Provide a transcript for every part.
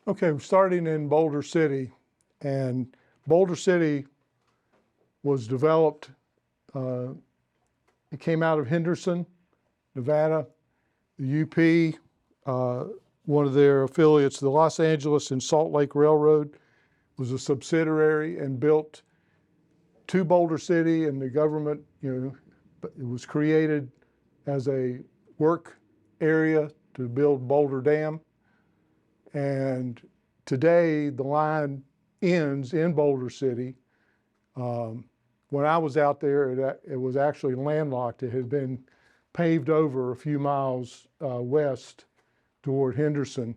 Okay, we're starting in Boulder City, and Boulder City was developed, it came out of Henderson, Nevada. The UP, one of their affiliates, the Los Angeles and Salt Lake Railroad, was a subsidiary and built to Boulder City, and the government, it was created as a work area to build Boulder Dam. And today the line ends in Boulder City. When I was out there, it was actually landlocked. It had been paved over a few miles west toward Henderson.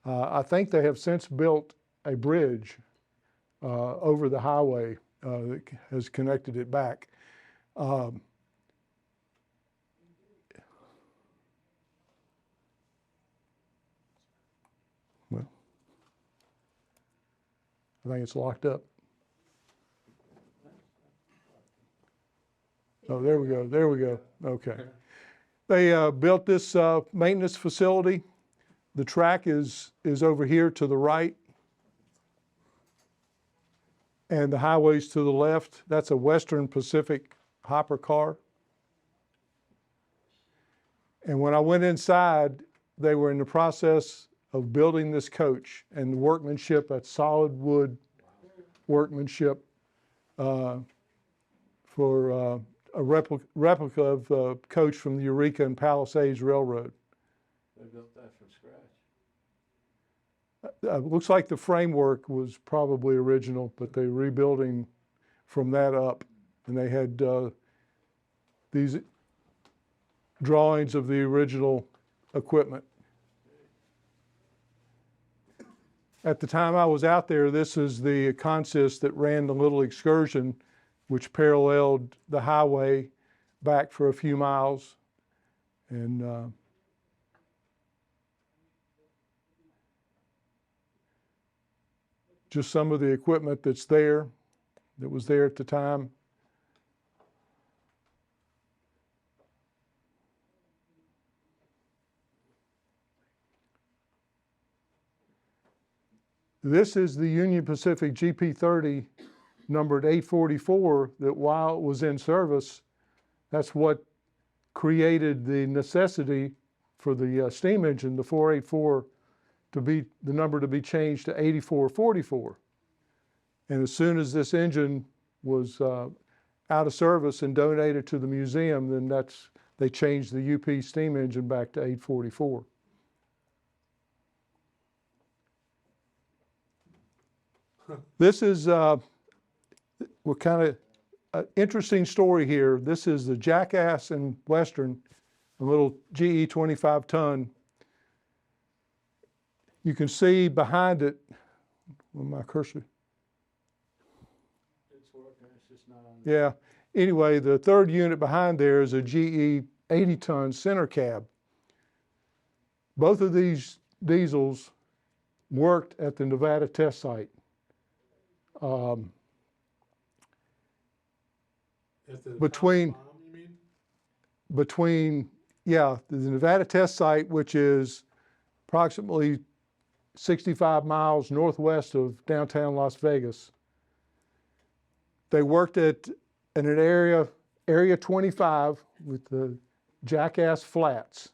I think they have since built a bridge over the highway that has connected it back. Well, I think it's locked up. Oh, there we go, there we go, okay. They built this maintenance facility. The track is over here to the right, and the highway's to the left. That's a Western Pacific hopper car. And when I went inside, they were in the process of building this coach, and the workmanship, that solid wood workmanship for a replica of the coach from the EUREKA and PALISADE Railroad. They built that from scratch. Looks like the framework was probably original, but they're rebuilding from that up. And they had these drawings of the original equipment. At the time I was out there, this is the consist that ran the little excursion, which paralleled the highway back for a few miles. And just some of the equipment that's there, that was there at the time. This is the Union Pacific GP30 numbered 844 that while it was in service, that's what created the necessity for the steam engine, the 484, to be the number to be changed to 8444. And as soon as this engine was out of service and donated to the museum, then they changed the UP steam engine back to 844. This is what kind of interesting story here. This is the Jackass and Western, a little GE 25-ton. You can see behind it, with my cursor. It's working, it's just not on. Yeah. Anyway, the third unit behind there is a GE 80-ton center cab. Both of these diesels worked at the Nevada test site. Between the Nevada test site, which is approximately 65 miles northwest of downtown Las Vegas. They worked at in an area 25 with the Jackass flats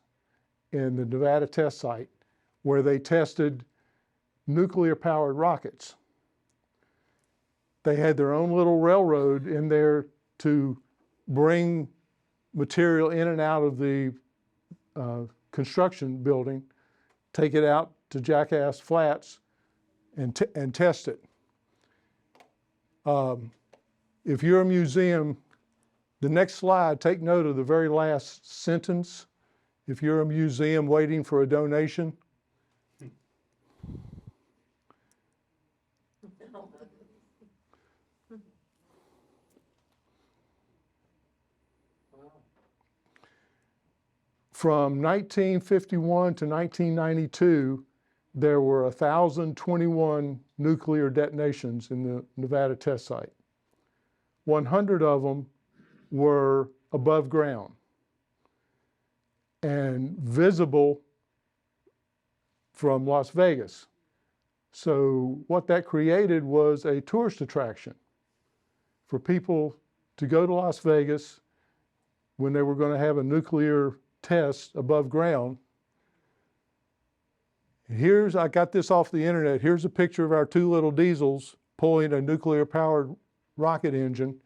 in the Nevada test site, where they tested nuclear-powered rockets. They had their own little railroad in there to bring material in and out of the construction building, take it out to Jackass Flats and test it. If you're a museum, the next slide, take note of the very last sentence. If you're a museum waiting for a donation, from 1951 to 1992, there were 1,021 nuclear detonations in the Nevada test site. 100 of them were above ground and visible from Las Vegas. So what that created was a tourist attraction for people to go to Las Vegas when they were going to have a nuclear test above ground. I got this off the internet. Here's a picture of our two little diesels pulling a nuclear powered rocket engine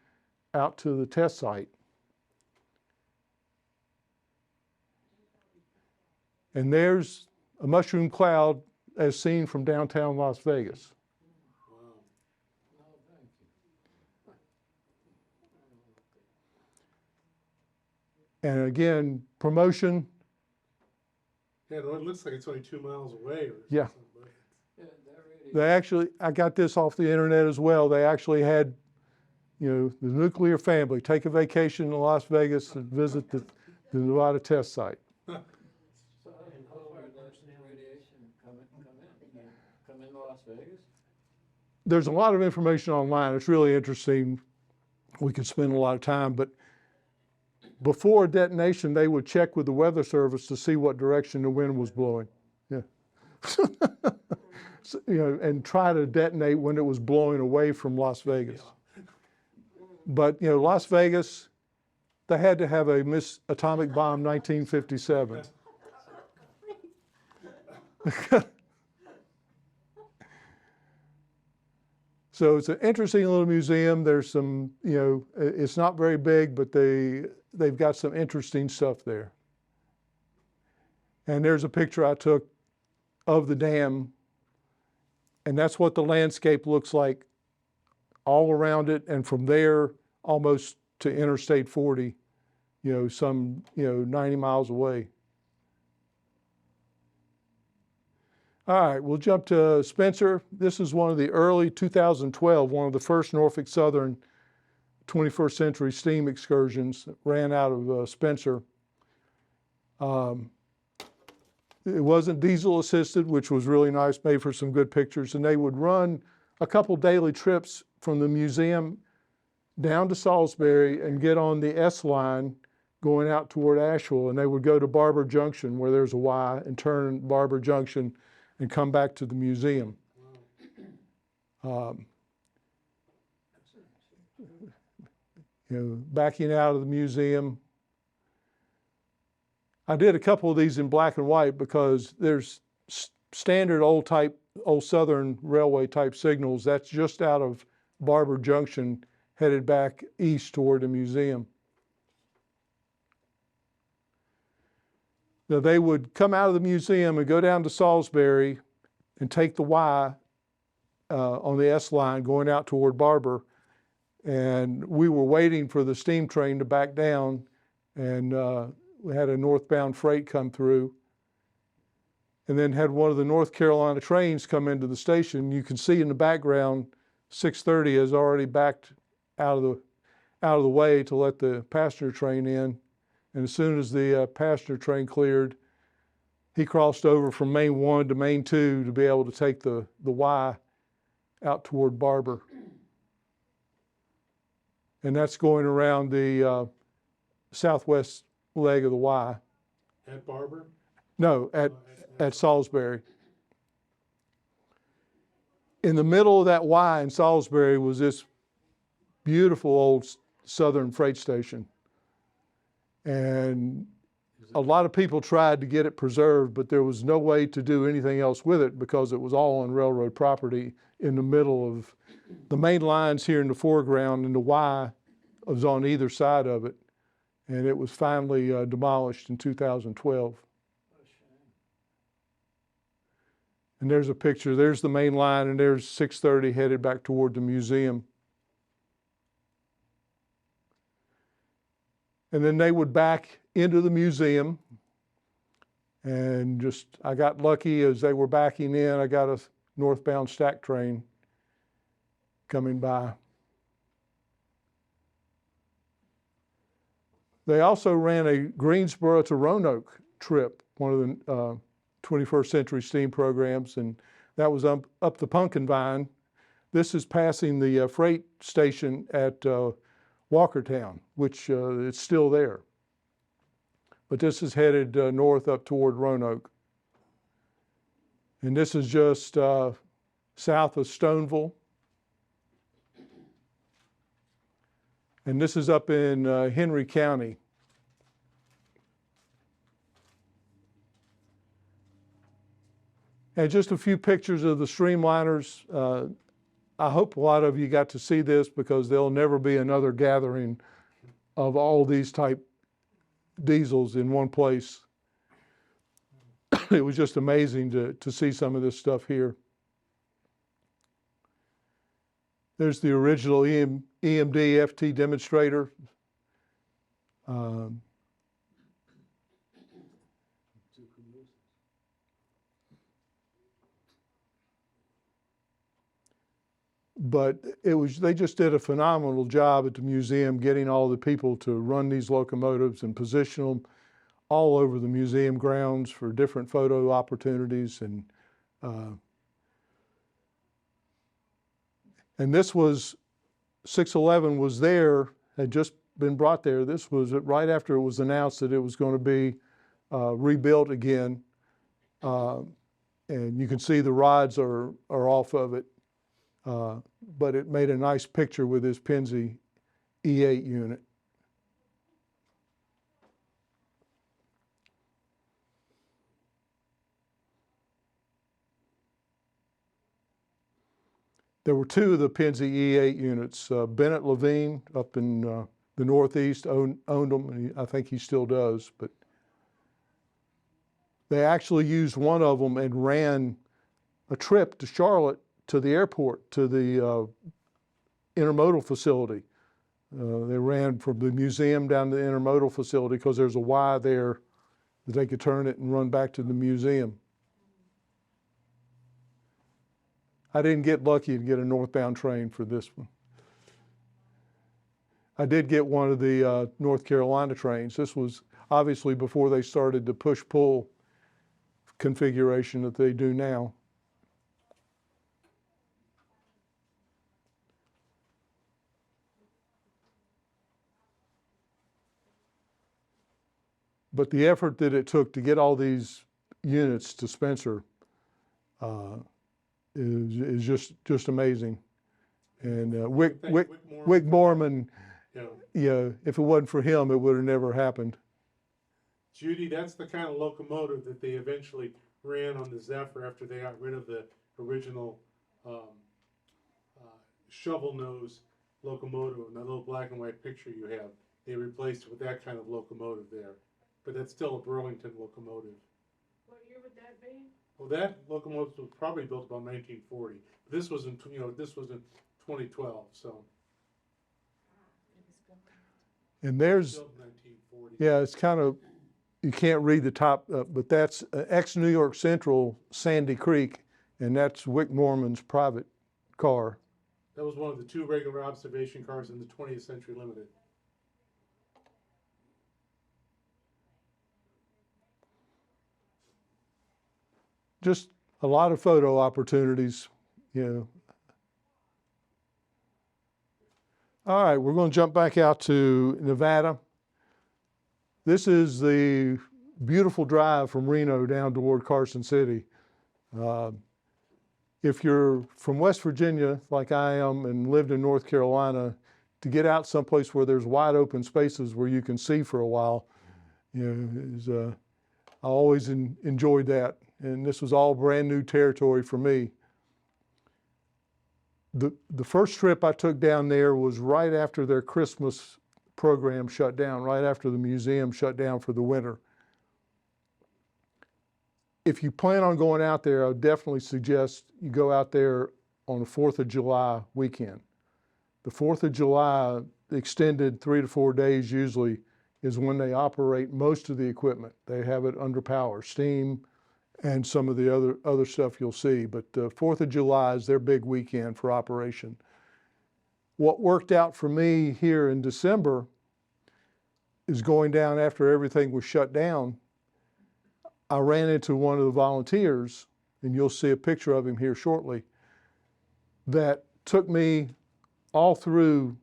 out to the test site. And there's a mushroom cloud as seen from downtown Las Vegas. And again, promotion. Yeah, it looks like it's only 2 miles away. Or Yeah. something, but Yeah, that really. I got this off the internet as well. They actually had, the nuclear family take a vacation in Las Vegas and visit the Nevada test site. So how far does radiation come into Las Vegas? There's a lot of information online. It's really interesting. We could spend a lot of time, but before detonation, they would check with the weather service to see what direction the wind was blowing. Yeah. So, and try to detonate when it was blowing away from Las Vegas. But, Las Vegas, they had to have a atomic bomb 1957. So it's an interesting little museum. There's some, it's not very big, but they've got some interesting stuff there. And there's a picture I took of the dam, and that's what the landscape looks like all around it, and from there almost to Interstate 40, 90 miles away. All right, we'll jump to Spencer. This is one of the early 2012, one of the first Norfolk Southern 21st century steam excursions that ran out of Spencer. It wasn't diesel assisted, which was really nice, made for some good pictures. And they would run a couple daily trips from the museum down to Salisbury and get on the S line going out toward Asheville. And they would go to Barber Junction, where there's a Y, and turn Barber Junction and come back to the museum. Backing out of the museum. I did a couple of these in black and white because there's standard old Southern Railway type signals. That's just out of Barber Junction, headed back east toward the museum. Now they would come out of the museum and go down to Salisbury and take the Y on the S line going out toward Barber. And we were waiting for the steam train to back down, and we had a northbound freight come through, and then had one of the North Carolina trains come into the station. You can see in the background, 630 has already backed out of the way to let the passenger train in. And as soon as the passenger train cleared, he crossed over from Main 1 to Main 2 to be able to take the Y out toward Barber. And that's going around the southwest leg of the Y. at Barber? No, at Salisbury. In the middle of that Y in Salisbury was this beautiful old Southern freight station. And a lot of people tried to get it preserved, but there was no way to do anything else with it because it was all on railroad property in the middle of the main lines here in the foreground, and the Y was on either side of it. And it was finally demolished in 2012. And there's a picture, there's the main line, and there's 630 headed back toward the museum. And then they would back into the museum, and I got lucky as they were backing in, I got a northbound stack train coming by. They also ran a Greensboro to Roanoke trip, one of the 21st century steam programs, and that was up the Pumpkin Vine. This is passing the freight station at Walkertown, which it's still there. But this is headed north up toward Roanoke. And this is just south of Stoneville. And this is up in Henry County. And just a few pictures of the streamliners. I hope a lot of you got to see this because there'll never be another gathering of all these type diesels in one place. It was just amazing to see some of this stuff here. There's the original EMD FT demonstrator. But they just did a phenomenal job at the museum getting all the people to run these locomotives and position them all over the museum grounds for different photo opportunities. And this was, 611 was there, had just been brought there. This was right after it was announced that it was going to be rebuilt again. And you can see the rods are off of it. But it made a nice picture with this Pennsy E8 unit. There were two of the Pennsy E8 units. Bennett Levine up in the Northeast owned them, and I think he still does. But they actually used one of them and ran a trip to Charlotte to the airport, to the intermodal facility. They ran from the museum down to the intermodal facility because there's a Y there that they could turn it and run back to the museum. I didn't get lucky to get a northbound train for this one. I did get one of the North Carolina trains. This was obviously before they started the push-pull configuration that they do now. But the effort that it took to get all these units to Spencer is just amazing. And Wick Moorman, yeah, if it wasn't for him, it would have never happened. Judy, that's the kind of locomotive that they eventually ran on the Zephyr after they got rid of the original shovel nose locomotive. And that little black and white picture you have, they replaced it with that kind of locomotive there. But that's still a Burlington locomotive. What year would that be? Well, that locomotive was probably built about 1940. This was in 2012. So. And there's, Built in 1940. yeah, it's kind of, you can't read the top, but that's ex-New York Central Sandy Creek, and that's Wick Moorman's private car. That was one of the two regular observation cars in the 20th Century Limited. Just a lot of photo opportunities, you know. All right, we're going to jump back out to Nevada. This is the beautiful drive from Reno down toward Carson City. If you're from West Virginia, like I am, and lived in North Carolina, to get out someplace where there's wide open spaces where you can see for a while, you know, I always enjoyed that. And this was all brand new territory for me. The first trip I took down there was right after their Christmas program shut down, right after the museum shut down for the winter. If you plan on going out there, I would definitely suggest you go out there on the 4th of July weekend. The 4th of July, extended 3 to 4 days usually, is when they operate most of the equipment. They have it under power, steam, and some of the other stuff you'll see. But 4th of July is their big weekend for operation. What worked out for me here in December is going down after everything was shut down. I ran into one of the volunteers, and you'll see a picture of him here shortly, that took me all through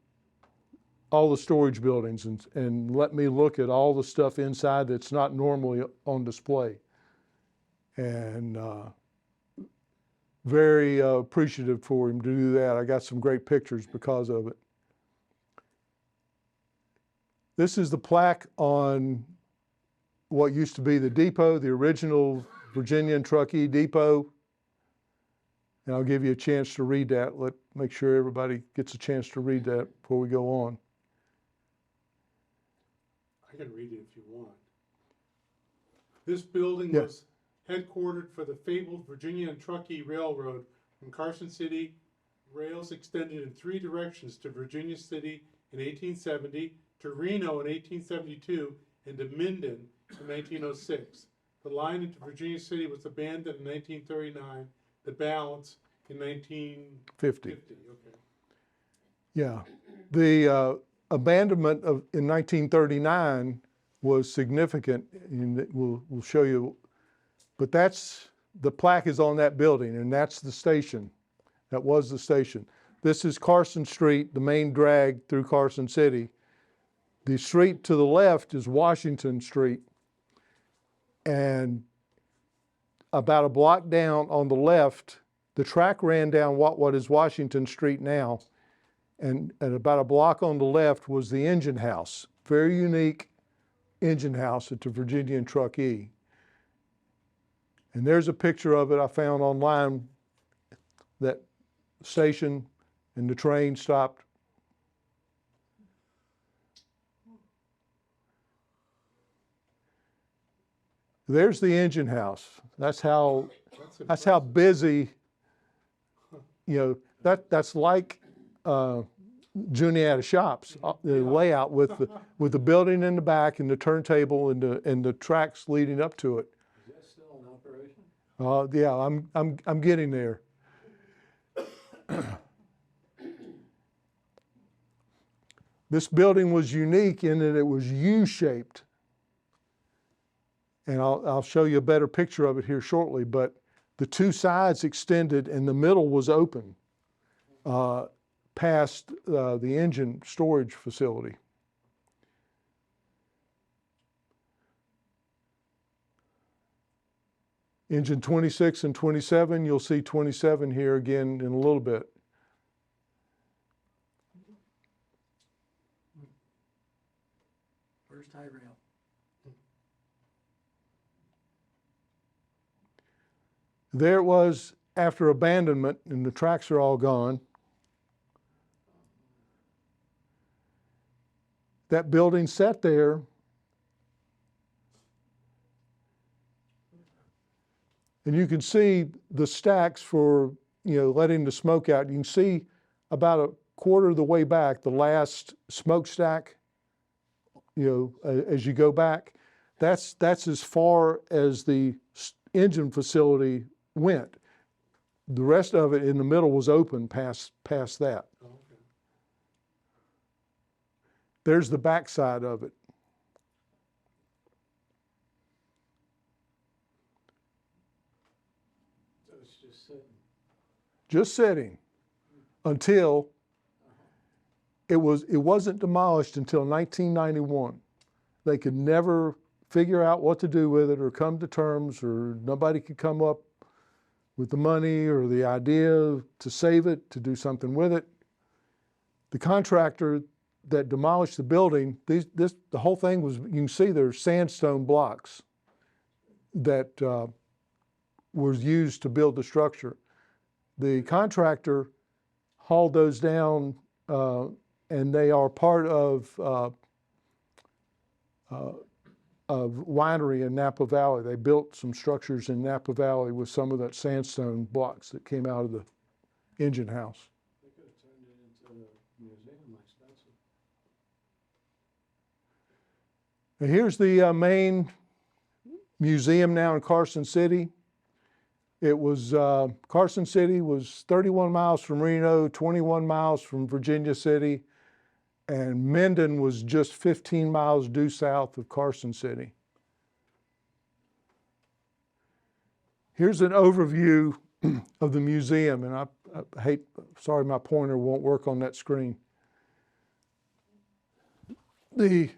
all the storage buildings and let me look at all the stuff inside that's not normally on display. And very appreciative for him to do that. I got some great pictures because of it. This is the plaque on what used to be the depot, the original Virginia and Truckee depot. And I'll give you a chance to read that. Make sure everybody gets a chance to read that before we go on. I can read it if you want. This building Yeah. was headquartered for the fabled Virginia and Truckee Railroad from Carson City. Rails extended in 3 directions to Virginia City in 1870, to Reno in 1872, and to Minden in 1906. The line into Virginia City was abandoned in 1939, the balance in 1950. 50. Okay. Yeah. The abandonment in 1939 was significant, and we'll show you. But the plaque is on that building, and that's the station. That was the station. This is Carson Street, the main drag through Carson City. The street to the left is Washington Street. And about a block down on the left, the track ran down what is Washington Street now. And about a block on the left was the engine house. Very unique engine house at the Virginia and Truckee. And there's a picture of it I found online, that station and the train stopped. There's the engine house. That's how busy, that's like Juniata Shops, the layout with the building in the back and the turntable and the tracks leading up to it. Is that still in operation? Yeah, I'm getting there. This building was unique in that it was U-shaped. And I'll show you a better picture of it here shortly, but the 2 sides extended and the middle was open past the engine storage facility. Engine 26 and 27, you'll see 27 here again in a little bit. First high rail. There it was after abandonment, and the tracks are all gone. That building sat there and you can see the stacks for, letting the smoke out. You can see about a quarter of the way back, the last smokestack, as you go back. That's as far as the engine facility went. The rest of it in the middle was open past that. Oh, okay. There's the back side of it. So it's just sitting. Just sitting until it wasn't demolished until 1991. They could never figure out what to do with it or come to terms, or nobody could come up with the money or the idea to save it, to do something with it. The contractor that demolished the building, the whole thing was, you can see there's sandstone blocks that was used to build the structure. The contractor hauled those down, and they are part of winery in Napa Valley. They built some structures in Napa Valley with some of that sandstone blocks that came out of the engine house. They could have turned it into a museum, expensive. And here's the main museum now in Carson City. It was, Carson City was 31 miles from Reno, 21 miles from Virginia City, and Minden was just 15 miles due south of Carson City. Here's an overview of the museum, and sorry my pointer won't work on that screen. The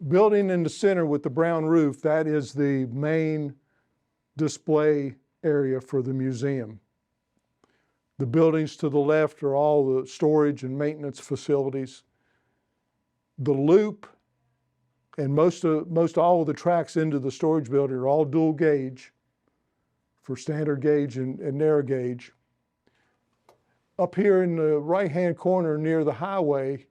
building in the center with the brown roof, that is the main display area for the museum. The buildings to the left are all the storage and maintenance facilities. The loop and most all of the tracks into the storage building are all dual gauge for standard gauge and narrow gauge. Up here in the right-hand corner near the highway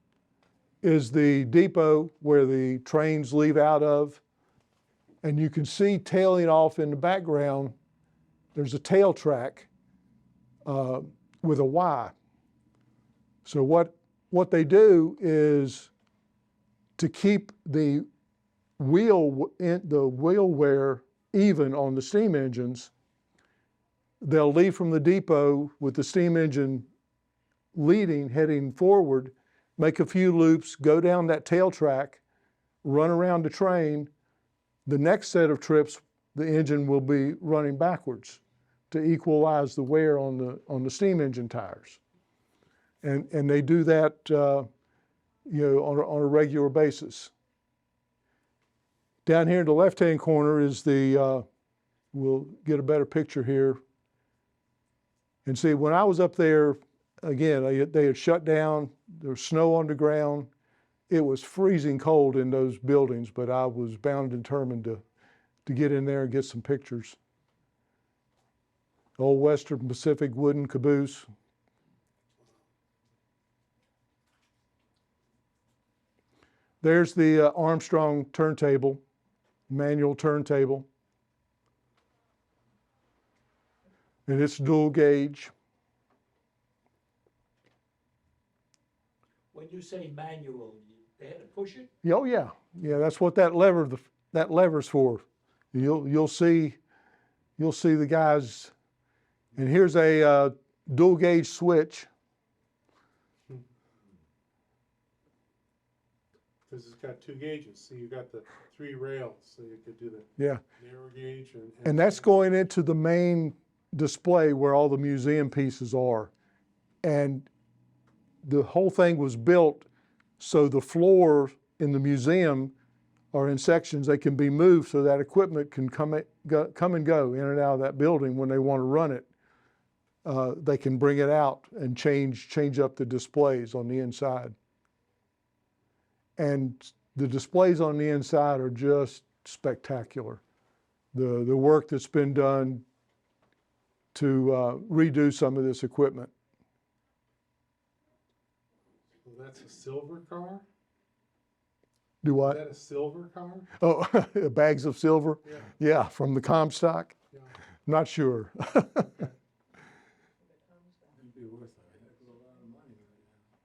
is the depot where the trains leave out of. And you can see tailing off in the background, there's a tail track with a Y. So what they do is to keep the wheel wear even on the steam engines, they'll leave from the depot with the steam engine leading, heading forward, make a few loops, go down that tail track, run around the train. The next set of trips, the engine will be running backwards to equalize the wear on the steam engine tires. And they do that on a regular basis. Down here in the left-hand corner is we'll get a better picture here. And see, when I was up there, again, they had shut down, there was snow on the ground. It was freezing cold in those buildings, but I was bound and determined to get in there and get some pictures. Old Western Pacific wooden caboose. There's the Armstrong turntable, manual turntable. And it's dual gauge. When you say manual, they had to push it? Oh yeah, that's what that lever's for. You'll see the guys. And here's a dual gauge switch. Because it's got 2 gauges, so you got the 3 rails, so you could do the Yeah, narrow gauge and that's going into the main display where all the museum pieces are. And the whole thing was built so the floor in the museum are in sections. They can be moved so that equipment can come and go in and out of that building when they want to run it. They can bring it out and change up the displays on the inside. And the displays on the inside are just spectacular. The work that's been done to redo some of this equipment. So that's a silver car? Do Is what? that a silver car? Oh, bags of silver? Yeah. Yeah, from the Comstock? Yeah. Not sure. It'd be worth a heck of a lot of money right now.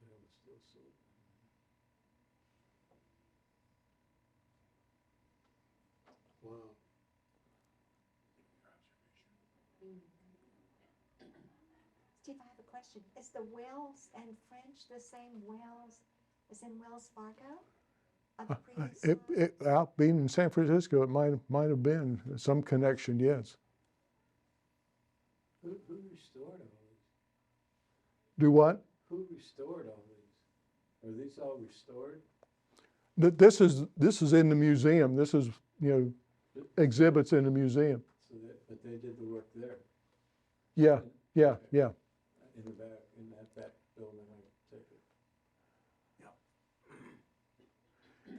That was still silver. Wow. Steve, I have a question. Is the Wells and French the same Wells as in Wells Fargo? On the previous slide? Out being in San Francisco, it might have been some connection, yes. Who restored all these? Do what? Who restored all these? Are these all restored? This is in the museum. This is, exhibits in the museum. So but they did the work there, Yeah. in the back, in that back building, I take it.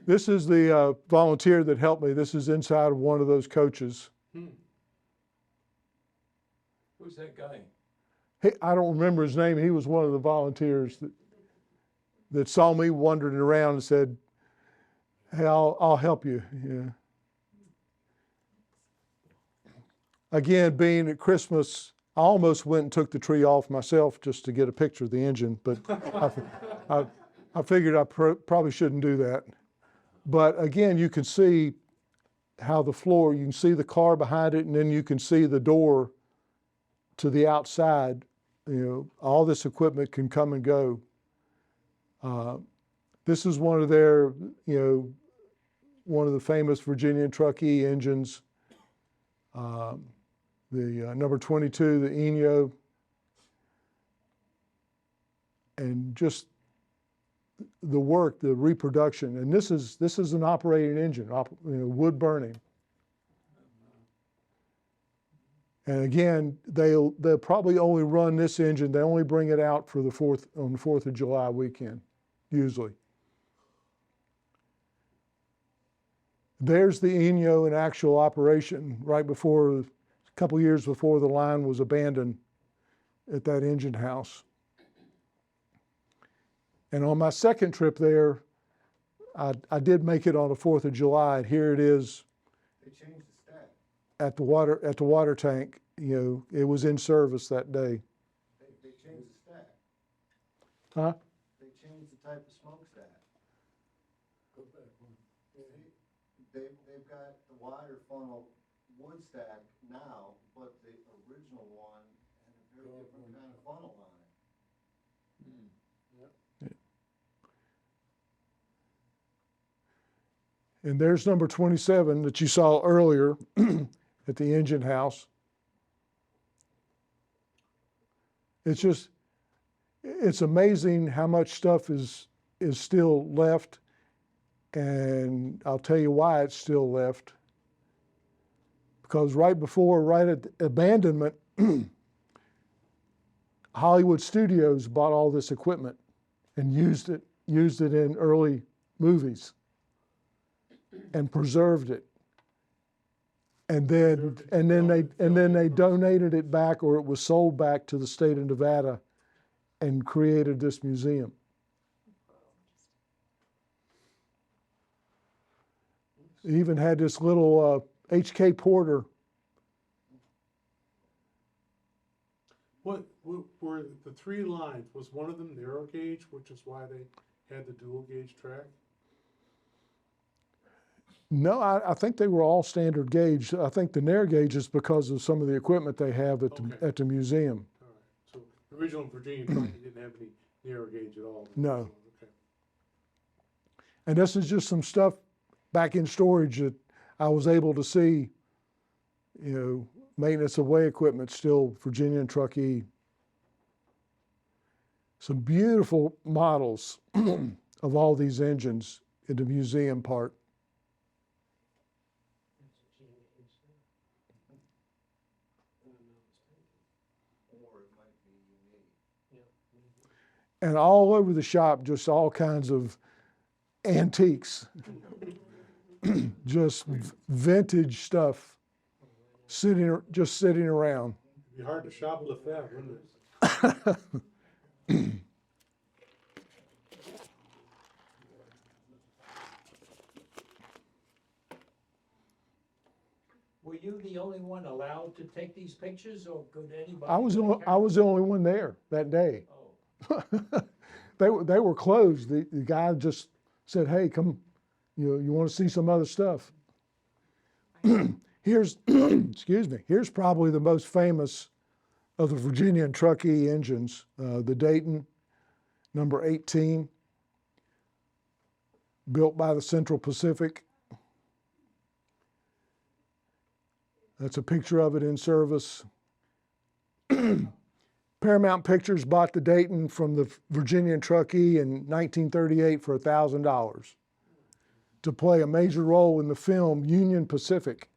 This is the volunteer that helped me. This is inside of one of those coaches. Who's that guy? I don't remember his name. He was one of the volunteers that saw me wandering around and said, "Hey, I'll help you." Yeah. Again, being at Christmas, I almost went and took the tree off myself just to get a picture of the engine, but I figured I probably shouldn't do that. But again, you can see how the floor, you can see the car behind it, and then you can see the door to the outside. All this equipment can come and go. This is one of their, one of the famous Virginia and TRUCKEE engines. The number 22, the Enyo, and just the work, the reproduction. And this is an operating engine, wood burning. And again, they'll probably only run this engine, they only bring it out for on the 4th of July weekend, usually. There's the Inyo in actual operation right before, a couple years before the line was abandoned at that engine house. And on my second trip there, I did make it on the 4th of July, and here it is. They changed the stack. At the water tank. You know, it was in service that day. They changed the stack. Huh? They changed the type of smokestack. Go back one. They've got the wider funnel wood stack now, but the original one had a very different kind of funnel on it. Yep. And there's number 27 that you saw earlier at the engine house. It's amazing how much stuff is still left, and I'll tell you why it's still left. Because right at the abandonment, Hollywood Studios bought all this equipment and used it in early movies and preserved it. And then they donated it back, or it was sold back to the state of Nevada and created this museum. It even had this little H.K. Porter. What were the three lines? Was one of them narrow gauge, which is why they had the dual gauge track? No, I think they were all standard gauge. I think the narrow gauge is because of some of the equipment they have at Okay. the museum. All right. So the original Virginia truck didn't have any narrow gauge at all. No. Okay. And this is just some stuff back in storage that I was able to see, you know, maintenance of way equipment, still Virginia and Truckee. Some beautiful models of all these engines in the museum part. Or it might be unique. And all over the shop, just all kinds of antiques, just vintage stuff just sitting around. It'd be hard to shoplift that, wouldn't it? Were you the only one allowed to take these pictures, or could anybody? I was the only one there that day. Oh, They were closed. The guy just said, "Hey, come, you want to see some other stuff?" Here's, excuse me, here's probably the most famous of the Virginia and Truckee engines, the Dayton, number 18, built by the Central Pacific. That's a picture of it in service. Paramount Pictures bought the Dayton from the Virginia and Truckee in 1938 for $1,000 to play a major role in the film Union Pacific.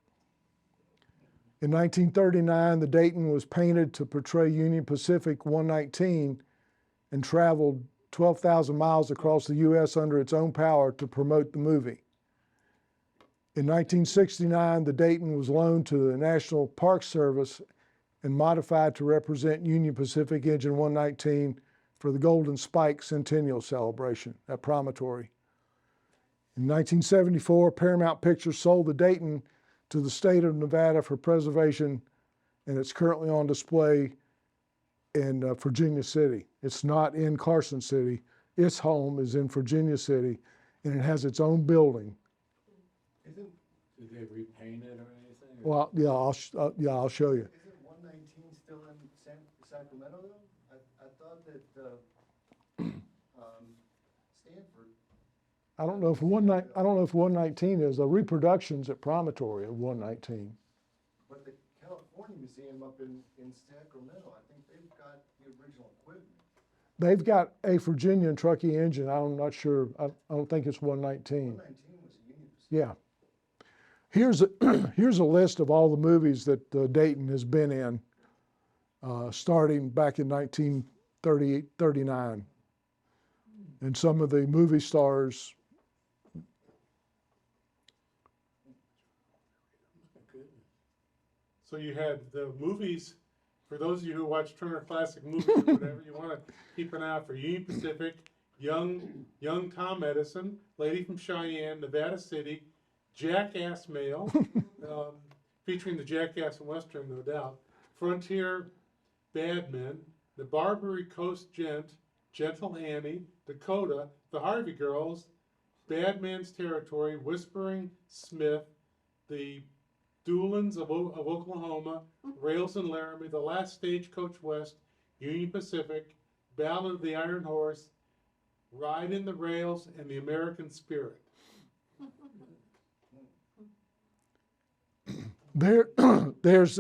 In 1939, the Dayton was painted to portray Union Pacific 119 and traveled 12,000 miles across the U.S. under its own power to promote the movie. In 1969, the Dayton was loaned to the National Park Service and modified to represent Union Pacific Engine 119 for the Golden Spike Centennial Celebration at Promontory. In 1974, Paramount Pictures sold the Dayton to the state of Nevada for preservation, and it's currently on display in Virginia City. It's not in Carson City. Its home is in Virginia City, and it has its own building. Isn't, did they repaint it or anything? Well, yeah, I'll show you. isn't 119 still in Sacramento though? I thought that, Stanford. I don't know if 119 is. The reproductions at Promontory of 119. But the California Museum up in Sacramento, I think they've got the original equipment. They've got a Virginia and Truckee engine. I'm not sure. I don't think it's 119. 119 was a Union Pacific. Yeah. Here's a, here's a list of all the movies that Dayton has been in, starting back in 1938, 39. And some of the movie stars. So you had the movies, for those of you who watch Turner Classic Movies or whatever, you want to keep an eye out for Union Pacific, young Tom Edison, Lady from Cheyenne, Nevada City, Jackass Male, featuring the Jackass and Western, no doubt, Frontier Bad Men, the Barbary Coast Gent, Gentle Annie, Dakota, the Harvey Girls, Bad Man's Territory, Whispering Smith, the Doolins of Oklahoma, Rails and Laramie, The Last Stagecoach West, Union Pacific, Ballad of the Iron Horse, Ride in the Rails, and The American Spirit. There's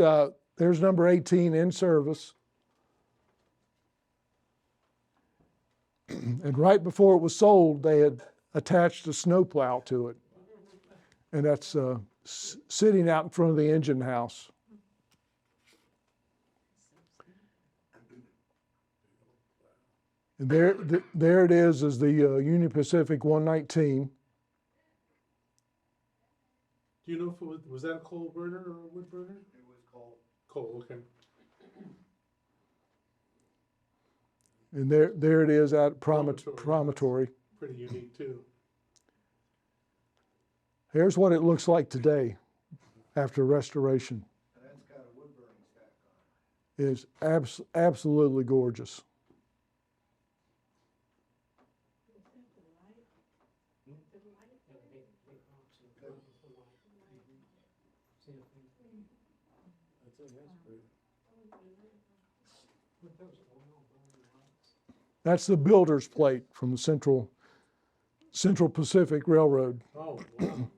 number 18 in service. And right before it was sold, they had attached a snowplow to it. And that's sitting out in front of the engine house. And there it is the Union Pacific 119. Do you know if it was that a coal burner or a wood burner? It was called, Coal, okay. And there it is at Promontory. Promontory. Pretty unique too. Here's what it looks like today after restoration. and that's got a wood burning stack on it. It is absolutely gorgeous. That's the builder's plate from the Central Pacific Railroad. Oh, wow. I think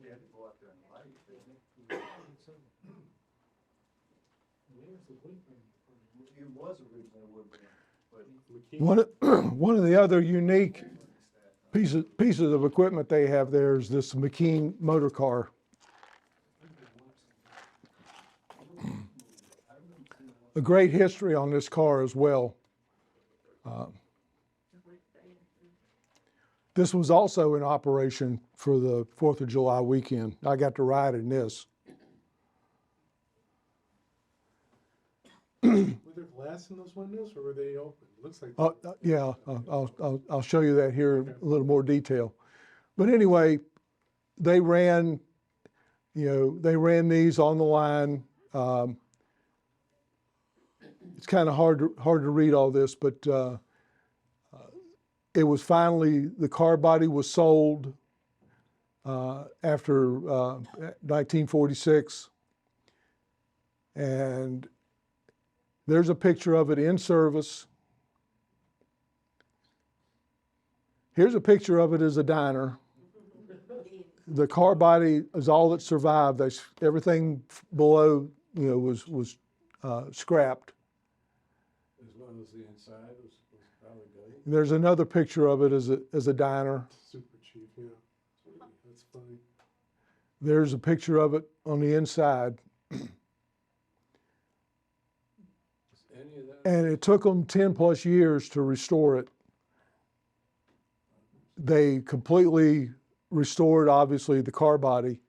they had to go out there and light it, didn't they? It was originally wood burning, but One of the other unique pieces of equipment they have there is this McKean motor car. A great history on this car as well. This was also in operation for the 4th of July weekend. I got to ride in this. Were there glass in those windows or were they open? Looks like. Yeah, I'll show you that here in a little more detail. But anyway, they ran these on the line. It's kind of hard to read all this, but it was finally, the car body was sold after 1946. And there's a picture of it in service. Here's a picture of it as a diner. The car body is all that survived. Everything below, was scrapped. As well as the inside was probably good. There's another picture of it as a diner. Super cheap, yeah. That's funny. There's a picture of it on the inside. Any of that? And it took them 10 plus years to restore it. They completely restored, obviously, the car body,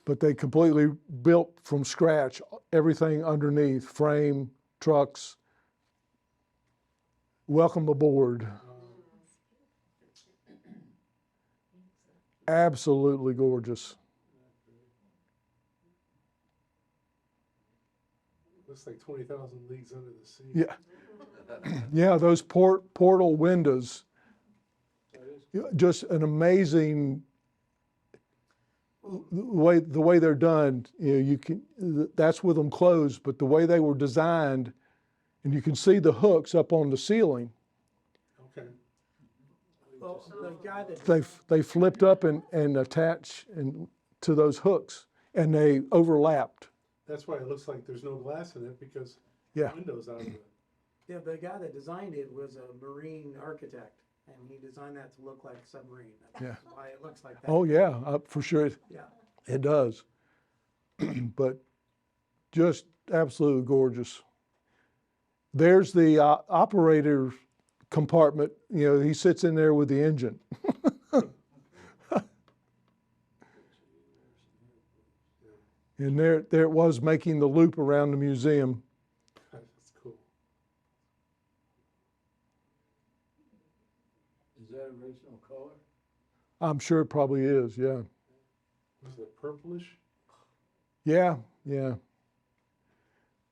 but they completely built from scratch everything underneath, frame, trucks. Welcome aboard. Absolutely gorgeous. Looks like 20,000 leagues under the sea. Yeah. Yeah, those portal windows, just an amazing, the way they're done. That's with them closed, but the way they were designed, and you can see the hooks up on the ceiling. Okay. Well, the guy that. They flipped up and attach to those hooks, and they overlapped. That's why it looks like there's no glass in it because Yeah. the window's out of it. Yeah, the guy that designed it was a marine architect, and he designed that to look like a submarine. Yeah. That's why it looks like that. Oh, yeah, for sure, Yeah. it does. But just absolutely gorgeous. There's the operator compartment, you know, he sits in there with the engine. And there it was making the loop around the museum. That's cool. Is that original color? I'm sure it probably is, yeah. Was it purplish? Yeah, yeah.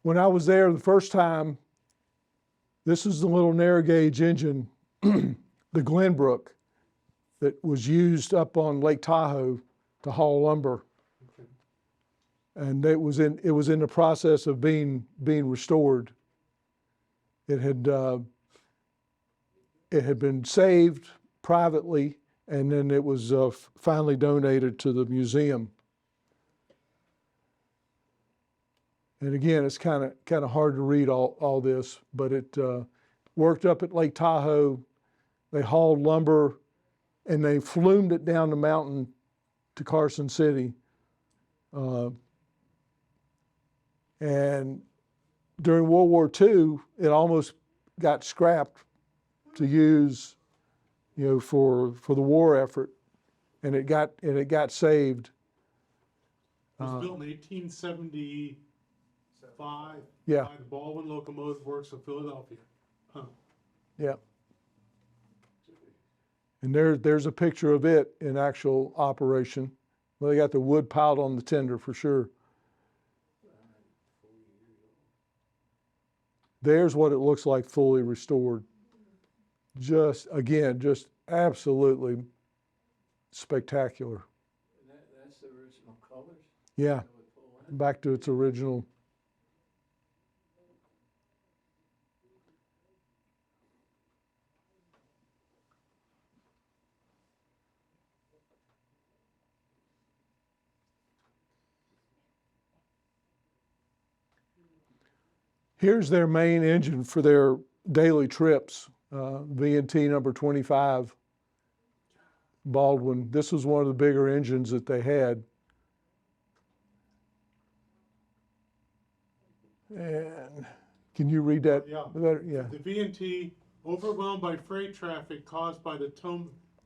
When I was there the first time, this is the little narrow gauge engine, the Glenbrook, that was used up on Lake Tahoe to haul lumber. Okay. And it was in the process of being restored. It had been saved privately, and then it was finally donated to the museum. And again, it's kind of hard to read all this, but it worked up at Lake Tahoe. They hauled lumber, and they flumed it down the mountain to Carson City. And during World War II, it almost got scrapped to use, you know, for the war effort, and it got saved. It was built in 1875 Yeah, by the Baldwin Locomotive Works of Philadelphia. Huh. yeah. And there's a picture of it in actual operation. Well, they got the wood piled on the tender for sure. There's what it looks like fully restored. Just absolutely spectacular. That's the original colors? Yeah, That would pull in? back to its original. Here's their main engine for their daily trips, V&T number 25, Baldwin. This was one of the bigger engines that they had. And can you read that? Yeah. Better? Yeah. The V&T, overwhelmed by freight traffic caused by the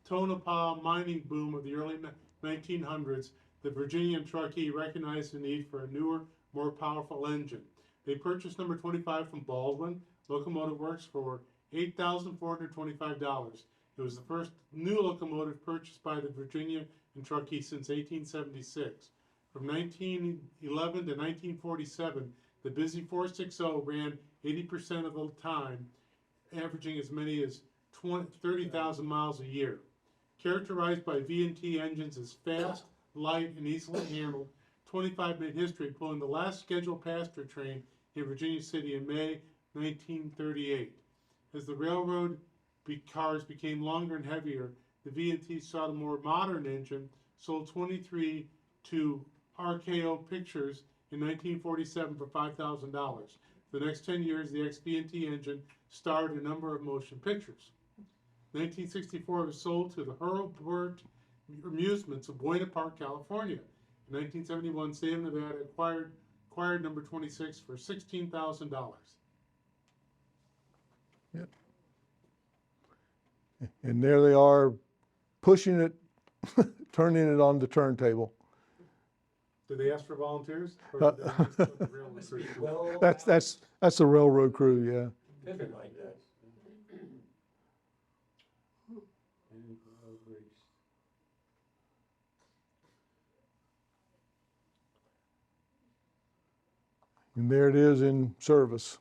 Tonopah mining boom of the early 1900s, the Virginia and Truckee recognized the need for a newer, more powerful engine. They purchased number 25 from Baldwin Locomotive Works for $8,425. It was the first new locomotive purchased by the Virginia and Truckee since 1876. From 1911 to 1947, the busy 460 ran 80% of the time, averaging as many as 30,000 miles a year. Characterized by V&T engines as fast, light, and easily handled, 25 made history, pulling the last scheduled passenger train in Virginia City in May 1938. As the railroad cars became longer and heavier, the V&T sought a more modern engine, sold 23 to RKO Pictures in 1947 for $5,000. For the next 10 years, the ex-V&T engine starred in a number of motion pictures. 1964, it was sold to the Hurlburt Amusements of Buena Park, California. In 1971, State of Nevada acquired number 26 for $16,000. Yep. And there they are, pushing it, turning it on the turntable. Did they ask for volunteers? Or did they just put the railroad crew to it? That's the railroad crew, yeah. Something like that. And there it is in service.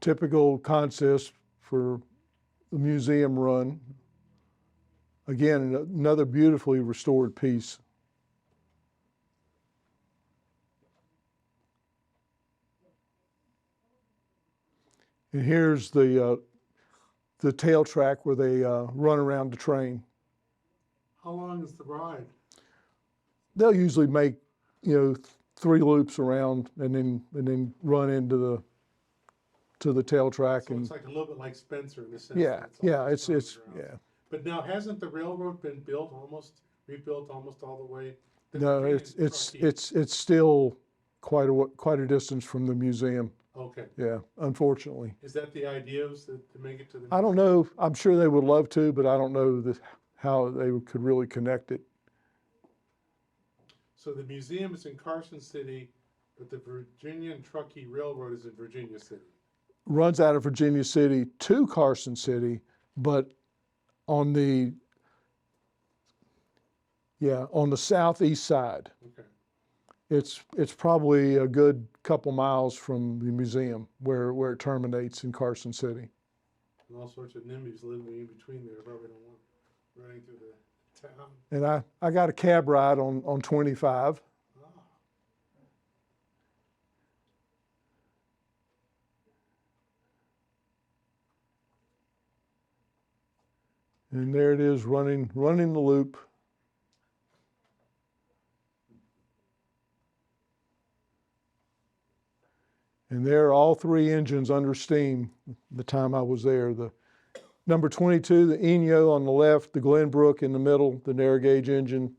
Typical consist for the museum run. Again, another beautifully restored piece. And here's the tail track where they run around the train. How long is the ride? They'll usually make, 3 loops around and then run into the tail track. So And it's like a little bit like Spencer in the sense. yeah, that yeah, almost it's underground. But now, hasn't the railroad been rebuilt almost all the way? The no, Virginia it's Truckee. still quite a distance from the museum. Okay, Yeah, unfortunately. is that the idea, is to make it to the? I don't know. I'm sure they would love to, but I don't know how they could really connect it. So the museum is in Carson City, but the Virginia and Truckee Railroad is in Virginia City. Runs out of Virginia City to Carson City, but on the southeast side. Okay. It's probably a good couple miles from the museum where it terminates in Carson City. And all sorts of NIMBYs living in between there, probably don't want running through the town. And I got a cab ride on 25. Ah, And there it is running the loop. And there are all 3 engines under steam the time I was there. The number 22, the Inyo on the left, the Glenbrook in the middle, the narrow gauge engine,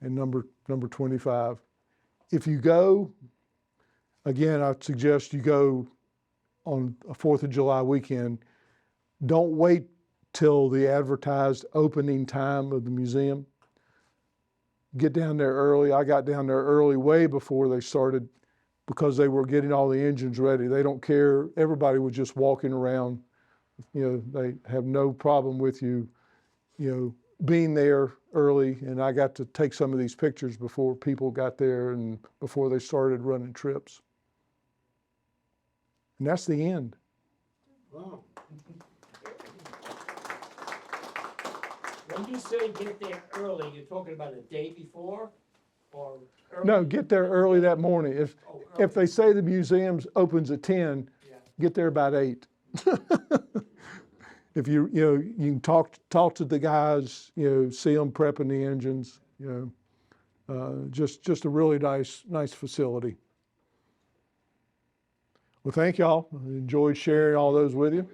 and number 25. If you go, again, I suggest you go on a 4th of July weekend. Don't wait till the advertised opening time of the museum. Get down there early. I got down there early, way before they started, because they were getting all the engines ready. They don't care. Everybody was just walking around. They have no problem with you, being there early. And I got to take some of these pictures before people got there and before they started running trips. And that's the end. wow. When you say get there early, you're talking about a day before or early? No, get there early that morning. If they say the museum opens at 10, Yeah. get there about 8. If you can talk to the guys, see them prepping the engines, just a really nice facility. Well, thank y'all. I enjoyed sharing all those with you.